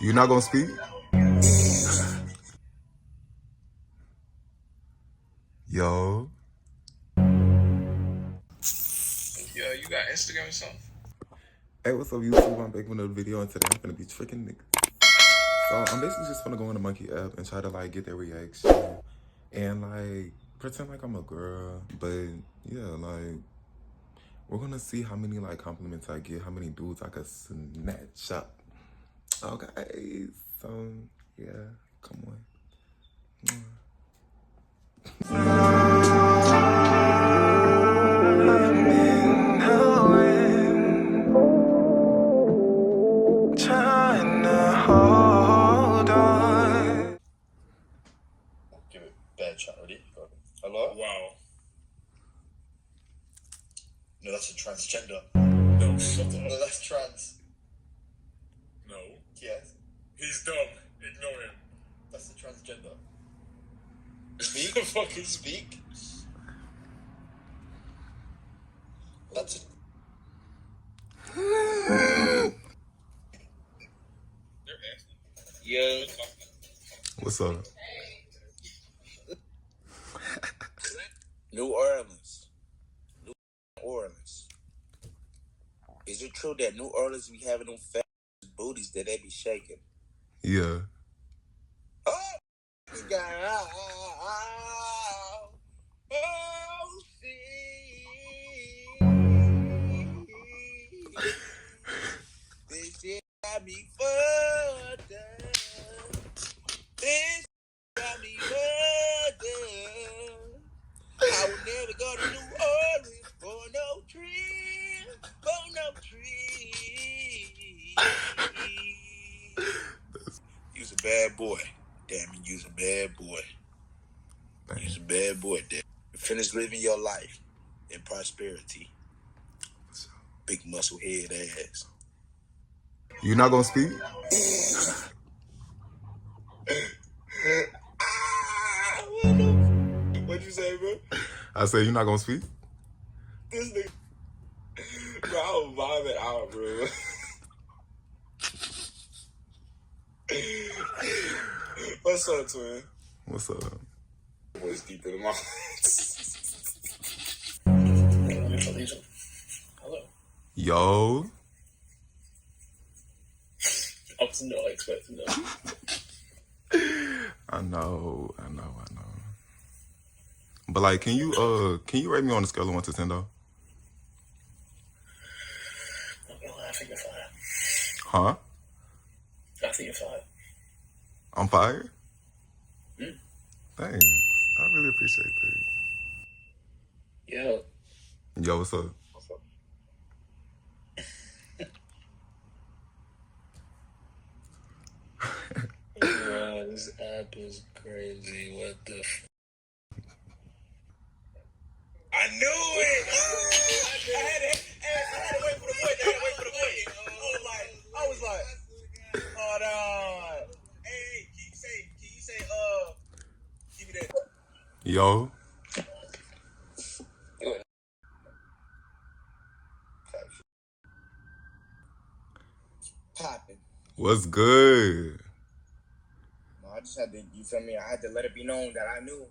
You not gonna speak? Yo. Yeah, you got Instagram or something? Hey, what's up, YouTube? I'm back with another video, and today I'm gonna be tricking niggas. So I'm basically just gonna go on the Monkey app and try to like get their reaction and like pretend like I'm a girl. But yeah, like we're gonna see how many like compliments I get, how many dudes I could snatch up. Okay, so yeah, come on. Trying to hold on. Give it a bad shot, ready? Go. Hello? Wow. No, that's a transgender. No, shut up. No, that's trans. No. Yes. He's dumb. Ignore him. That's a transgender. Speak. Fucking Speak. That's a... Yeah. What's up? New Orleans. New Orleans. Is it true that New Orleans be having them fat booties that they be shaking? Yeah. Oh, this guy. Oh, see. This shit got me fucked up. This got me fucked up. I would never go to New Orleans for no trip, for no trip. You's a bad boy. Damn it, you's a bad boy. You's a bad boy, damn. Finish living your life in prosperity. Big muscle head ass. You not gonna speak? What'd you say, bro? I said you not gonna speak? This nigga. Bro, I was vibing out, bro. What's up, twin? What's up? Voice deep in the mouth. Hello. Yo. I was not expecting that. I know. But like, can you rate me on a scale of 1 to 10 though? Not gonna lie, I think you're fire. Huh? I think you're fire. I'm fired? Mm. Thanks. I really appreciate that. Yo. Yo, what's up? What's up? Bro, this app is crazy. What the f... I knew it! I had to wait for the voice. I was like, hold on. Hey, can you say, give me that. Yo. Popping. What's good? No, I just had to, you feel me? I had to let it be known that I knew.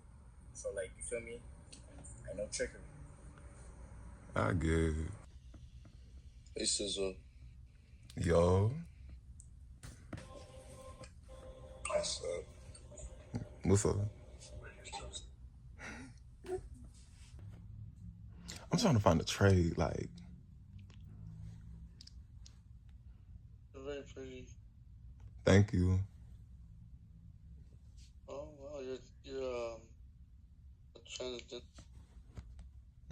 So, like, you feel me? Ain't no trickery. I get it. Hey, Sizzle. Yo. What's up? What's up? I'm trying to find a trade, like. Very pretty. Thank you. Oh well, you're a transgender.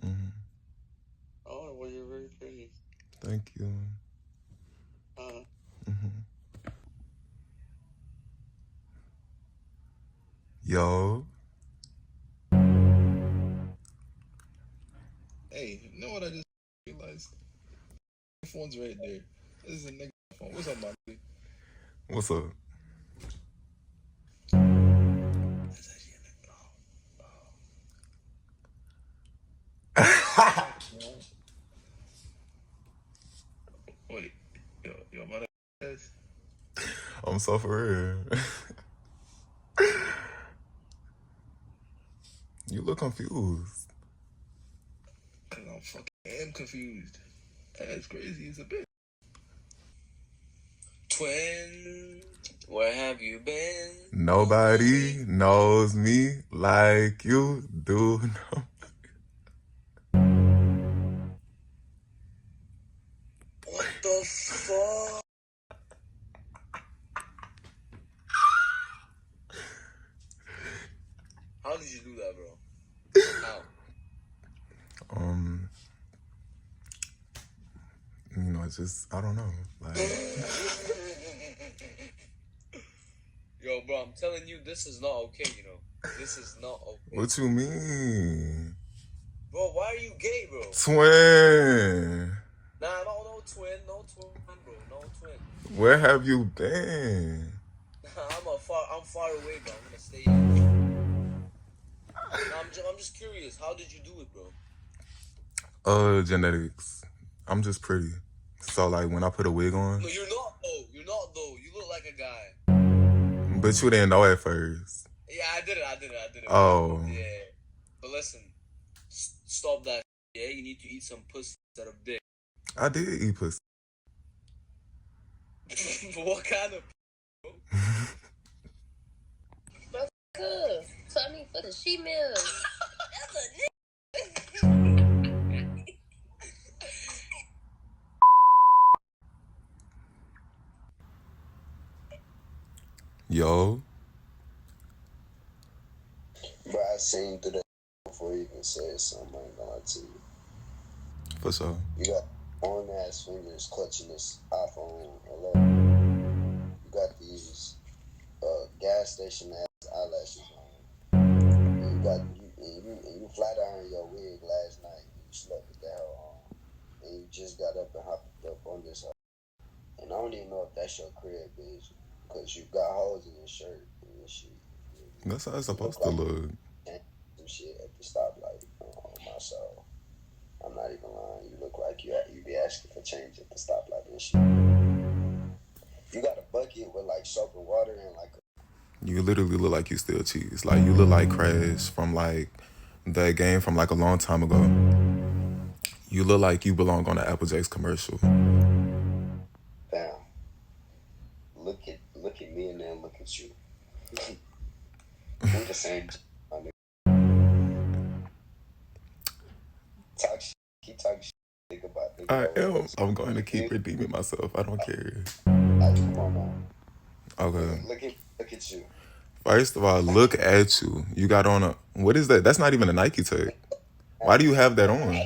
Mm-hmm. Oh well, you're very pretty. Thank you. Mm-hmm. Yo. Hey, you know what I just realized? My phone's right there. This is a nigga phone. What's up, my nigga? What's up? Wait, yo, my nigga. I'm I'm so for real. You look confused. Cause I'm fucking am confused. That's crazy as a bitch. Twin, where have you been? Nobody knows me like you do. What the fuck? How did you do that, bro? How? You know, it's just, I don't know. Like, Yo, bro, I'm telling you, this is not okay, you know. This is not okay. what you mean? Bro, why are you gay, bro? Twin. Nah, no twin, bro, no twin. Where have you been? I'm far away, bro. I'm gonna stay here. Nah, I'm just curious. How did you do it, bro? Genetics. I'm just pretty. So, like, when I put a wig on. No, you're not, though. You're not, though. You look like a guy. But you didn't know at first. Yeah, I did it. Oh. Yeah. But listen, stop that. Yeah, you need to eat some pussy instead of dick. I did eat pussy. What kind of? Good. Tell me for the sheet meal. That's a nigga. Yo. Bro, I seen through that before you even said something. I ain't gonna lie to you. For sure. You got long ass fingers clutching this iPhone 11. You got these gas station ass eyelashes on. You flat ironed your wig last night. You slept with that hell on, and you just got up and hopped up on this. And I don't even know if that's your crib, bitch, because you got holes in your shirt and your shit. That's how it's supposed to look. Some shit at the stoplight on my soul. I'm not even lying. You look like you be asking for change at the stoplight and shit. You got a bucket with like soap and water and like. You literally look like you still cheese. Like, you look like Crash from, like, that game from, like, a long time ago. You look like you belong on an Applejack's commercial. Damn. Look at me and then look at you. We're the same. My nigga. Talk shit. Keep talking shit. Think about it. I'm going to keep redeeming myself. I don't care. Come on now. Okay. Look at you. First of all, look at you. You got on a, what is that? That's not even a Nike tag. Why do you have that on? Bro,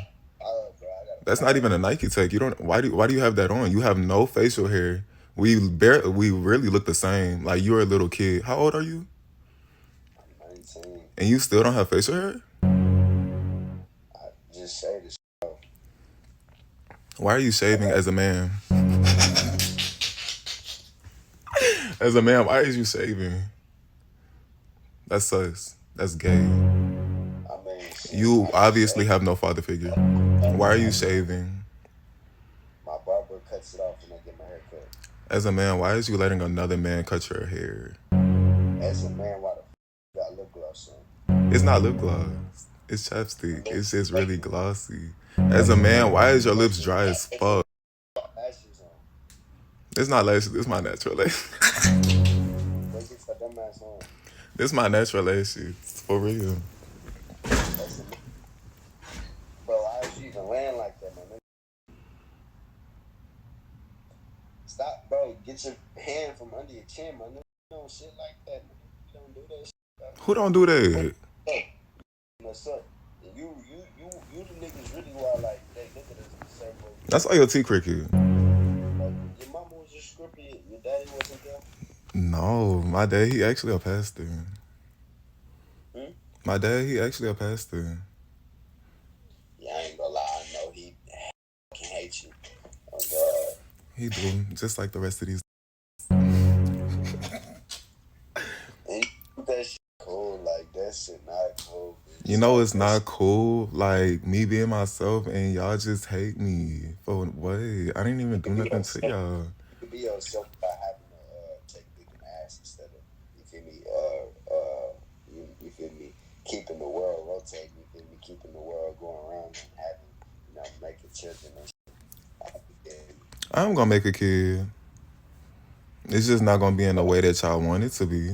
That's not even a Nike tag. You don't. Why do you have that on? You have no facial hair. We really look the same. Like, you're a little kid. How old are you? I'm 19. And you still don't have facial hair? I just say this. Why are you shaving as a man? As a man, why is you shaving? That's sus. That's gay. I mean, You obviously have no father figure. Why are you shaving? my barber cuts it off when I get my hair cut. As a man, why is you letting another man cut your hair? As a man, why the f you got lip gloss on? It's not lip gloss. It's chapstick. It's just really glossy. As a man, why is your lips dry as fuck? Lashes on. It's not lashes. It's my natural lashes. Go get your dumb ass on. This my natural lashes. For real. That's a, bro, why is you even laying like that, man? Stop, bro. Get your hand from under your chin, man. You don't shit like that, man. You don't do that shit. Who don't do that? What's up? You the niggas really who are like, they look at us in the same way. That's why your teeth cricket. Like, your mama was just scripted, your daddy wasn't there. No, my dad, he actually a pastor. My dad, he actually a pastor. Yeah, I ain't gonna lie, I know he fucking hates you. Oh God. He do, just like the rest of these. And that shit cool, like that shit not cool. Bitch. You know it's not cool, like, me being myself and y'all just hate me. For what? I didn't even do nothing to y'all. You can be yourself by having to take big I'm gonna make a kid. It's just not gonna be in the way that y'all want it to be.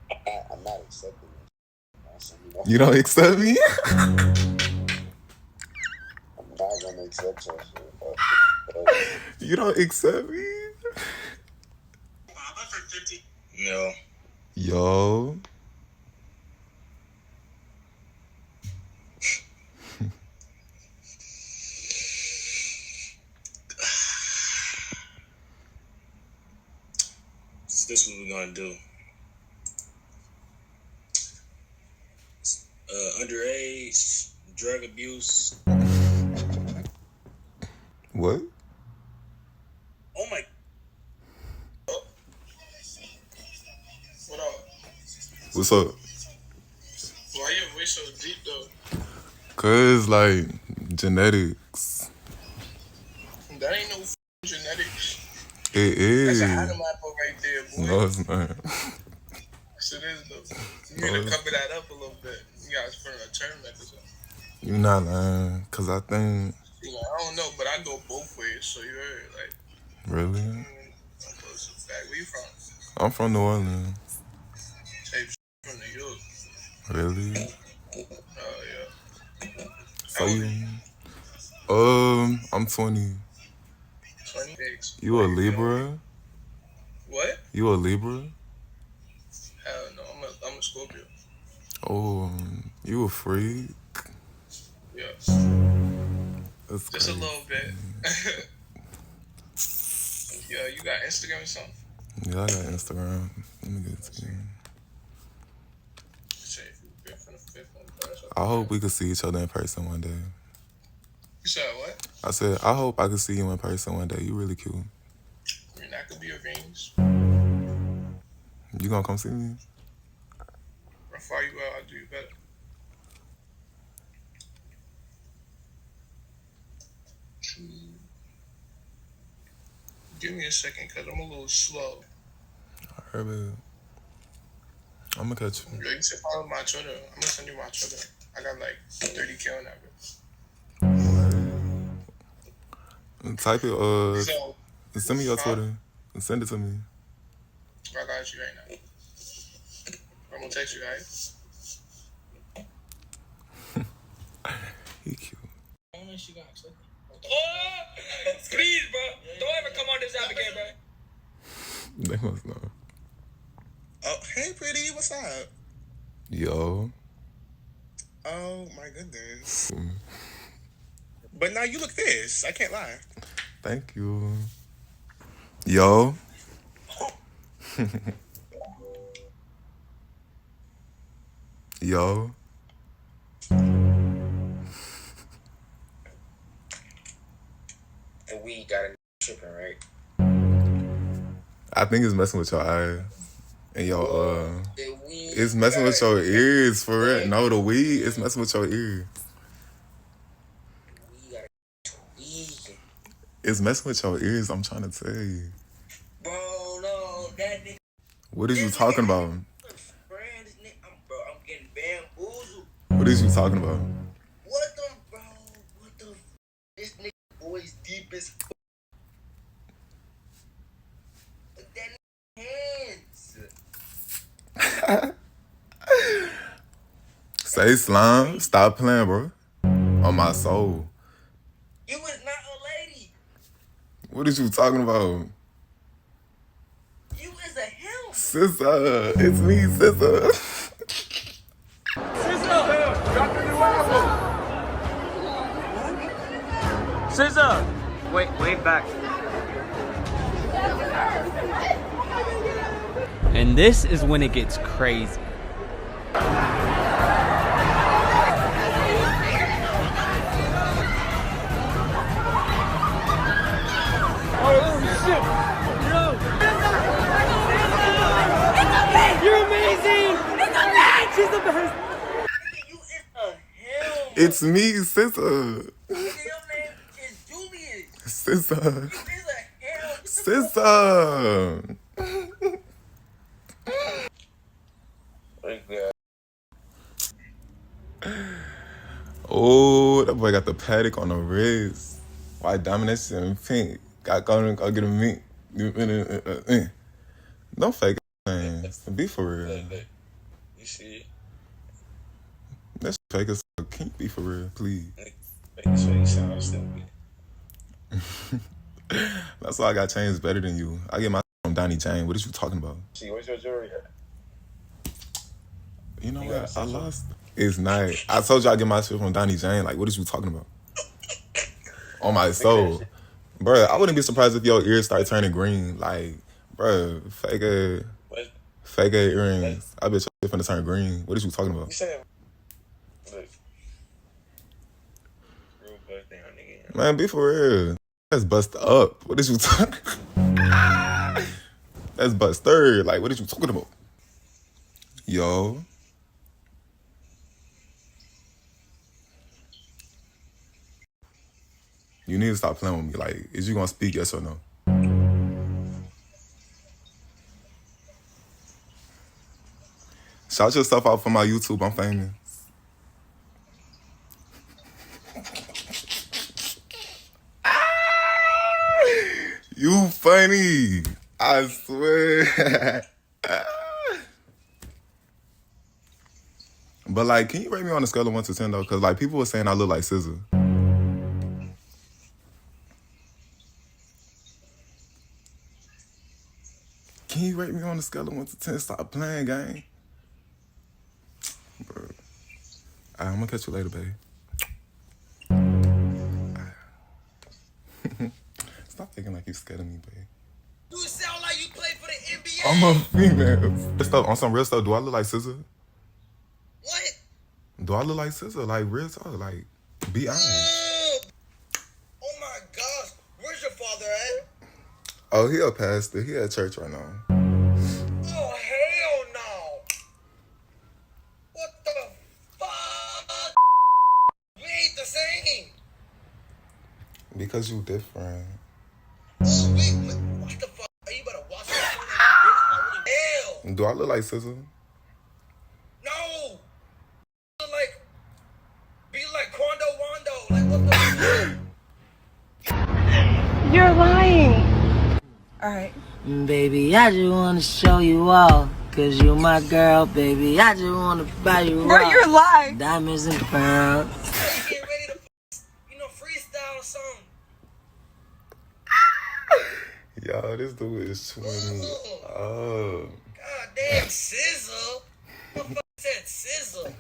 I'm not accepting it. You don't accept me? I'm not gonna accept your shit. You don't accept me? No. Yo. This is what we're gonna do. Underage, drug abuse. What? Oh my. What up? What's up? Why your voice so deep though? Cause like genetics. That ain't no genetics. It That's is. an animal right there, boy. No, it's not. Yes, it is though. You need to cover that up a little bit. You guys put in a turtleneck or something. You not lying. Cause I think. You know, I don't know, but I go both ways. So you heard, like. Really? I'm close to the fact. Where you from? I'm from New Orleans. Same from New York. Really? Oh yeah. So you? I'm 20. 26. You a Libra? What? You a Libra? Hell no, I'm a Scorpio. Oh, you a freak? Yeah. That's Just crazy. a little bit. Yeah, you got Instagram or something? Yeah, I got Instagram. Let me get it to you. I hope we could see each other in person one day. You said what? I said, I hope I could see you in person one day. You really cute. I mean, that could be arranged. You gonna come see me? How far you out, I'll do you better. Give me a second, because I'm a little slow. I heard it. I'm gonna catch you. You can follow my Twitter. I'm going to send you my Twitter. I got like 30K on that bitch. Type it, So, send me your Twitter. And send it to me. I got you right now. I'm going to text you, right? He cute. Please, bro. Don't ever come on this app again, bro. They must know. Oh, hey, pretty. What's up? Yo. Oh, my goodness. But now you look fierce. I can't lie. Thank you. Yo. Yo. And we got a tripping, right? I think it's messing with your eye. And your, it's messing with your ears, for real. No, the weed, it's messing with your ear. It's messing with your ears, I'm trying to tell you. Bro, no, that nigga. What is you talking about? I'm getting bamboozled. What is you talking about? What the, bro? What the? This nigga voice deep as. Look that nigga hands. Say slime, stop playing, bro. On my soul. You was not a lady. What is you talking about? You is a him. Sister, it's me, sister. SZA! Wait back. And this is when it gets crazy. You're amazing! It's amazing! She's the best! You is a him. It's me, sister. Nigga, your name is Julius. Sister. You is a him. Sister. Oh, that boy got the paddock on the wrist. White diamond, that shit in pink. Got going to go get a meat. Don't fake it, man. Be for real. Look. You see it? That's fake as fuck. Can you be for real, please? Fake sound stupid. That's why I got chains better than you. I get my from Donnie Jane. What is you talking about? See, where's your jewelry at? You know what? I lost. It's not. I told you I get my shit from Donnie Jane. Like, what is you talking about? On my soul. Bruh, I wouldn't be surprised if your ears start turning green. Like, bruh, fake earrings. I bet your shit finna turn green. What is you talking about? You said, look. Real birthday on nigga. Man, be for real. That's bust up. What is you talking? That's bust third. Like, what is you talking about? Yo. You need to stop playing with me. Like, is you gonna speak yes or no? Shout your stuff out for my YouTube. I'm famous. You funny. I swear. But, like, can you rate me on a scale of 1 to 10, though? Because, like, people were saying I look like SZA. Can you rate me on a scale of 1 to 10? Stop playing, gang. Bro. Alright, I'm gonna catch you later, babe. Stop thinking like you scared of me, babe. You sound like you play for the NBA. I'm a female. Stuff, on some real stuff, do I look like SZA? What? Do I look like SZA? Like, real talk, like, be honest. Oh my gosh. Where's your father at? Oh, he a pastor. He at church right now. Oh, hell no. What the fuck? We ain't the same. Because you different. Oh, wait, what the fuck? Are you about to watch that? Hell. Do I look like SZA? No. Be like Quando Wando. Like, what the fuck? You're lying. All right. Baby, I just want to show you all. Cause you're my girl, baby. I just want to buy you Bro, you're lying. diamonds and pearls. Get ready to, freestyle or something. Yo, this dude is 20. Oh. God damn, SZA. What the fuck said SZA?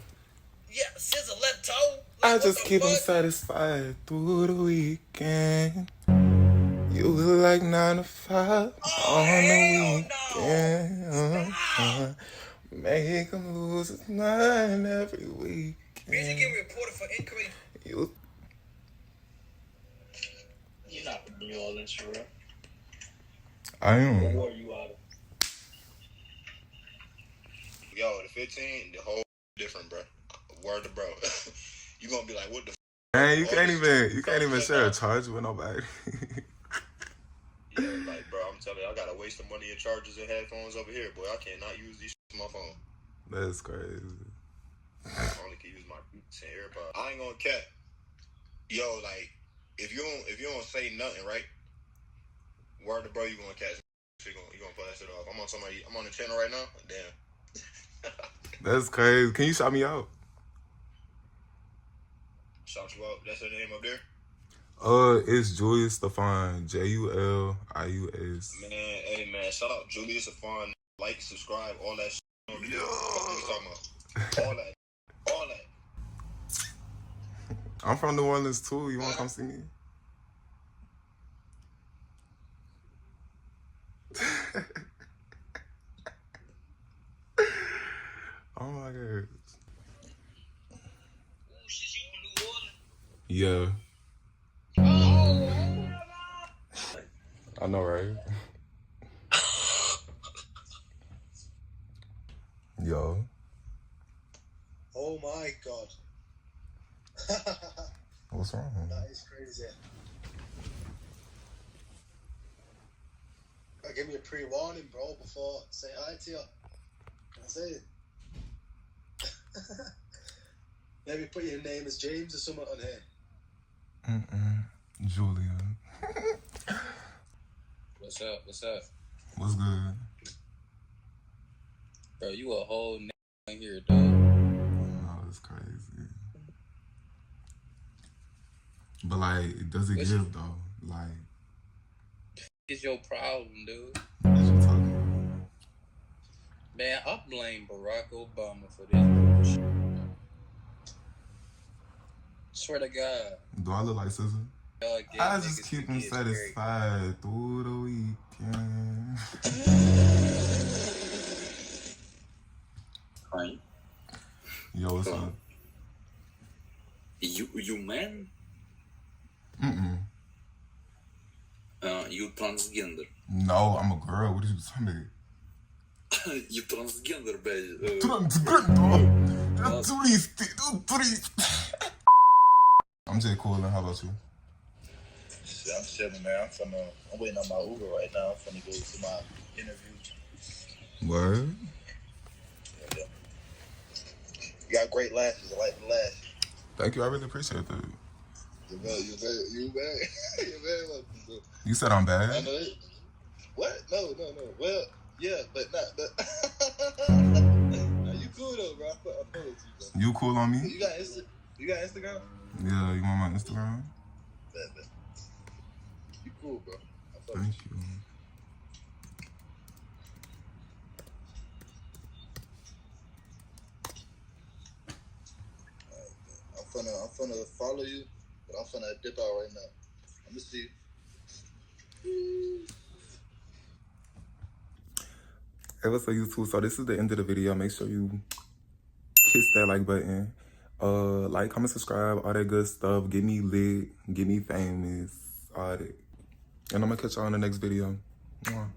Yeah, SZA left toe. I just keep him satisfied through the weekend. You look like 9 to 5 on the weekend. Make him lose his mind every weekend. Music get reported for incorrect. You're not from New Orleans, for real. I am. What are you out of? Yo, the 15, the whole different, bro. Word to bro. You gonna be like, what the? Man, you can't even share a charge with nobody. Yeah, like, bro, I'm telling you, I gotta waste the money in chargers and headphones over here, boy. I cannot use these on my phone. That's crazy. I only can use my beats and AirPods. I ain't gonna cap. Yo, like, if you don't say nothing, right? Word to bro, you gonna catch me. You gonna play that shit off. I'm on the channel right now. Damn. That's crazy. Can you shout me out? Shout you out. That's her name up there? It's Julius Stefan. Julius. Man, hey man, shout out Julius Stefan. Like, subscribe, all that shit. What you talking about? All that. I'm from New Orleans too. You wanna come see me? Oh my god. Yeah. I know, right? Yo. Oh my god. What's wrong? That is crazy. Give me a pre-warning, bro, before I say hi to you. That's it. Maybe put your name as James or something on here. Julia. What's up? What's up? What's good? Bro, you a whole nigga here, dog. No, it's crazy. But like, does it give though? Like, It's your problem, dude. what you talking about? Man, I blame Barack Obama for this bullshit. Swear to God. Do I look like SZA? I just keep him satisfied through the weekend. Hi. Yo, what's up? You man? You transgender. No, I'm a girl. What are you talking about? You transgender, baby. I'm just cool. How about you? I'm chilling, man. I'm waiting on my Uber right now. I'm finna go to my interview. Word? Yeah. You got great lashes. I like the lashes. Thank you. I really appreciate that. You very welcome, bro. You said I'm bad? I know it. What? No. Well, yeah, but not. Nah, you cool though, bro. I fuck with you, bro. You cool on me? You got Instagram? Yeah, you want my Instagram? Bet. You cool, bro. Thank you. I'm finna follow you, but I'm finna dip out right now. Let me see. Hey, what's up, YouTube? So this is the end of the video. Make sure you kiss that like button. Like, comment, subscribe, all that good stuff. Get me lit, get me famous, all that. And I'm gonna catch y'all in the next video. Mwah.